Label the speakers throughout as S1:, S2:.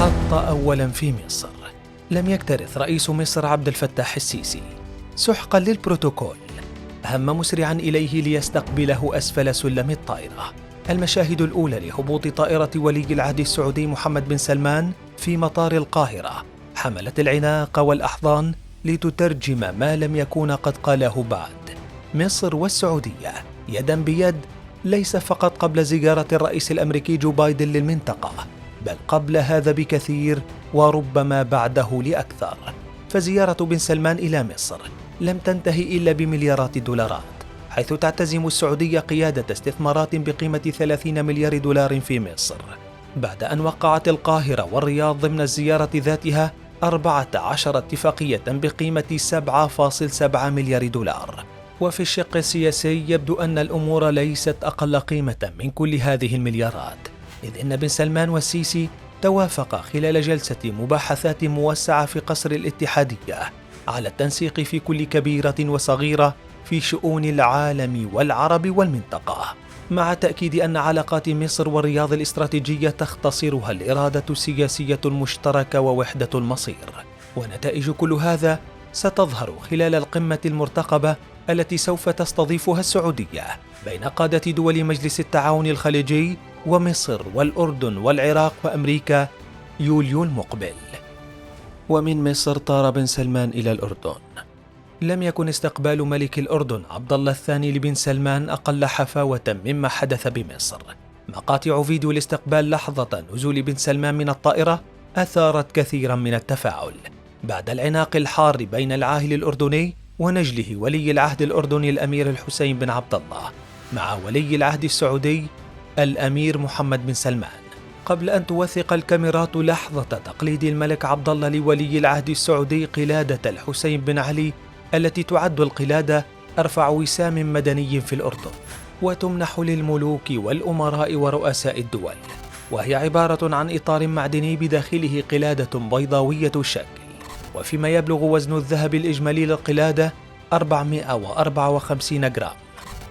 S1: حط أولاً في مصر. لم يكترث رئيس مصر عبد الفتاح السيسي سحقاً للبروتوكول، هم مسرعاً إليه ليستقبله أسفل سلم الطائرة. المشاهد الأولى لهبوط طائرة ولي العهد السعودي محمد بن سلمان في مطار القاهرة حملت العناق والأحضان لتترجم ما لم يكون قد قاله بعد. مصر والسعودية يداً بيد، ليس فقط قبل زيارة الرئيس الأمريكي جو بايدن للمنطقة، بل قبل هذا بكثير وربما بعده لأكثر. فزيارة بن سلمان إلى مصر لم تنتهي إلا بمليارات الدولارات، حيث تعتزم السعودية قيادة استثمارات بقيمة 30 مليار دولار في مصر، بعد أن وقعت القاهرة والرياض ضمن الزيارة ذاتها 14 اتفاقية بقيمة 7.7 مليار دولار. وفي الشق السياسي يبدو أن الأمور ليست أقل قيمة من كل هذه المليارات، إذ إن بن سلمان والسيسي توافقا خلال جلسة مباحثات موسعة في قصر الاتحادية على التنسيق في كل كبيرة وصغيرة في شؤون العالم والعرب والمنطقة، مع تأكيد أن علاقات مصر والرياض الاستراتيجية تختصرها الإرادة السياسية المشتركة ووحدة المصير. ونتائج كل هذا ستظهر خلال القمة المرتقبة التي سوف تستضيفها السعودية بين قادة دول مجلس التعاون الخليجي ومصر والأردن والعراق وأمريكا يوليو المقبل. ومن مصر طار بن سلمان إلى الأردن. لم يكن استقبال ملك الأردن عبد الله الثاني لبن سلمان أقل حفاوة مما حدث بمصر. مقاطع فيديو الاستقبال لحظة نزول بن سلمان من الطائرة أثارت كثيرا من التفاعل بعد العناق الحار بين العاهل الأردني ونجله ولي العهد الأردني الأمير الحسين بن عبد الله مع ولي العهد السعودي الأمير محمد بن سلمان، قبل أن توثق الكاميرات لحظة تقليد الملك عبد الله لولي العهد السعودي قلادة الحسين بن علي، التي تعد القلادة أرفع وسام مدني في الأردن، وتمنح للملوك والأمراء ورؤساء الدول، وهي عبارة عن إطار معدني بداخله قلادة بيضاوية الشكل. وفيما يبلغ وزن الذهب الإجمالي للقلادة 454 جرام.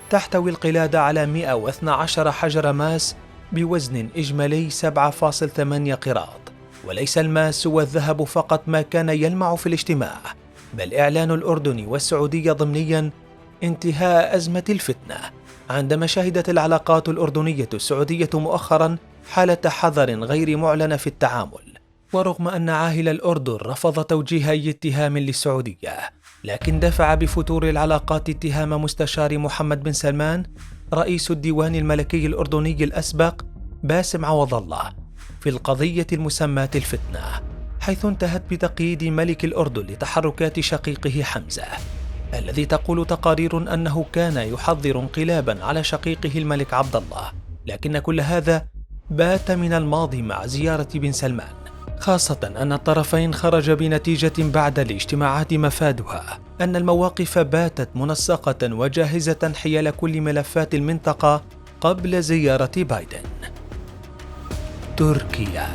S1: تحتوي القلادة على 112 حجر ماس بوزن إجمالي 7.8 قراط. وليس الماس والذهب فقط ما كان يلمع في الاجتماع، بل إعلان الأردن والسعودية ضمنيا انتهاء أزمة الفتنة، عندما شهدت العلاقات الأردنية السعودية مؤخرا حالة حذر غير معلن في التعامل. ورغم أن عاهل الأردن رفض توجيه أي اتهام للسعودية، لكن دفع بفتور العلاقات اتهام مستشار محمد بن سلمان رئيس الديوان الملكي الأردني الأسبق باسم عوض الله في القضية المسماة الفتنة، حيث انتهت بتقييد ملك الأردن لتحركات شقيقه حمزة، الذي تقول تقارير أنه كان يحضر انقلابا على شقيقه الملك عبد الله. لكن كل هذا بات من الماضي مع زيارة بن سلمان، خاصة أن الطرفين خرج بنتيجة بعد الاجتماعات مفادها أن المواقف باتت منسقة وجاهزة حيال كل ملفات المنطقة قبل زيارة بايدن. تركيا.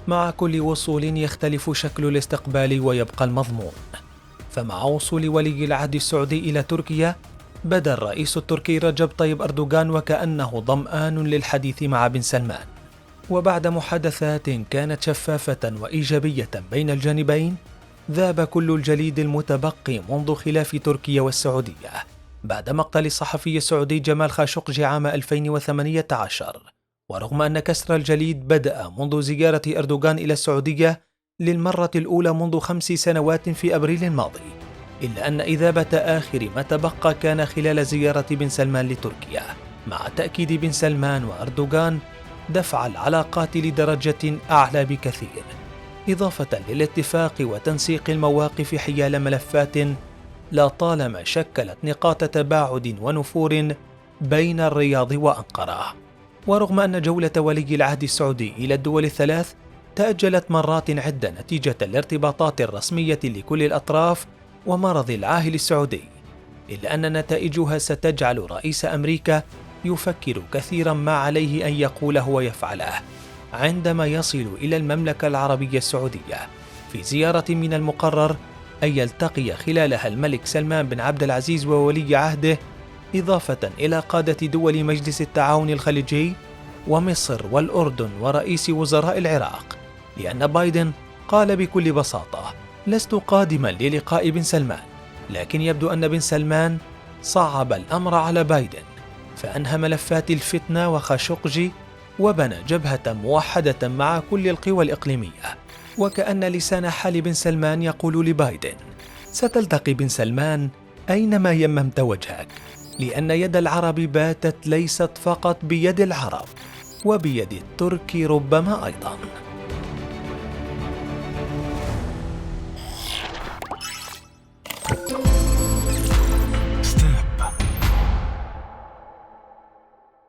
S1: مع كل وصول يختلف شكل الاستقبال ويبقى المضمون. فمع وصول ولي العهد السعودي إلى تركيا بدا الرئيس التركي رجب طيب أردوغان وكأنه ظمآن للحديث مع بن سلمان. وبعد محادثات كانت شفافة وإيجابية بين الجانبين، ذاب كل الجليد المتبقي منذ خلاف تركيا والسعودية بعد مقتل الصحفي السعودي جمال خاشقجي عام 2018. ورغم أن كسر الجليد بدأ منذ زيارة أردوغان إلى السعودية للمرة الأولى منذ 5 سنوات في أبريل الماضي، إلا أن إذابة آخر ما تبقى كان خلال زيارة بن سلمان لتركيا، مع تأكيد بن سلمان وأردوغان دفع العلاقات لدرجة أعلى بكثير، إضافة للاتفاق وتنسيق المواقف حيال ملفات لطالما شكلت نقاط تباعد ونفور بين الرياض وأنقرة. ورغم أن جولة ولي العهد السعودي إلى الدول الثلاث تأجلت مرات عدة نتيجة الارتباطات الرسمية لكل الأطراف ومرض العاهل السعودي، إلا أن نتائجها ستجعل رئيس أمريكا يفكر كثيرا ما عليه أن يقوله ويفعله عندما يصل إلى المملكة العربية السعودية، في زيارة من المقرر أن يلتقي خلالها الملك سلمان بن عبد العزيز وولي عهده، إضافة إلى قادة دول مجلس التعاون الخليجي ومصر والأردن ورئيس وزراء العراق، لأن بايدن قال بكل بساطة: لست قادما للقاء بن سلمان. لكن يبدو أن بن سلمان صعب الأمر على بايدن، فأنهى ملفات الفتنة وخاشقجي وبنى جبهة موحدة مع كل القوى الإقليمية. وكأن لسان حال بن سلمان يقول لبايدن: ستلتقي بن سلمان أينما يممت وجهك، لأن يد العرب باتت ليست فقط بيد العرب، وبيد الترك ربما أيضا.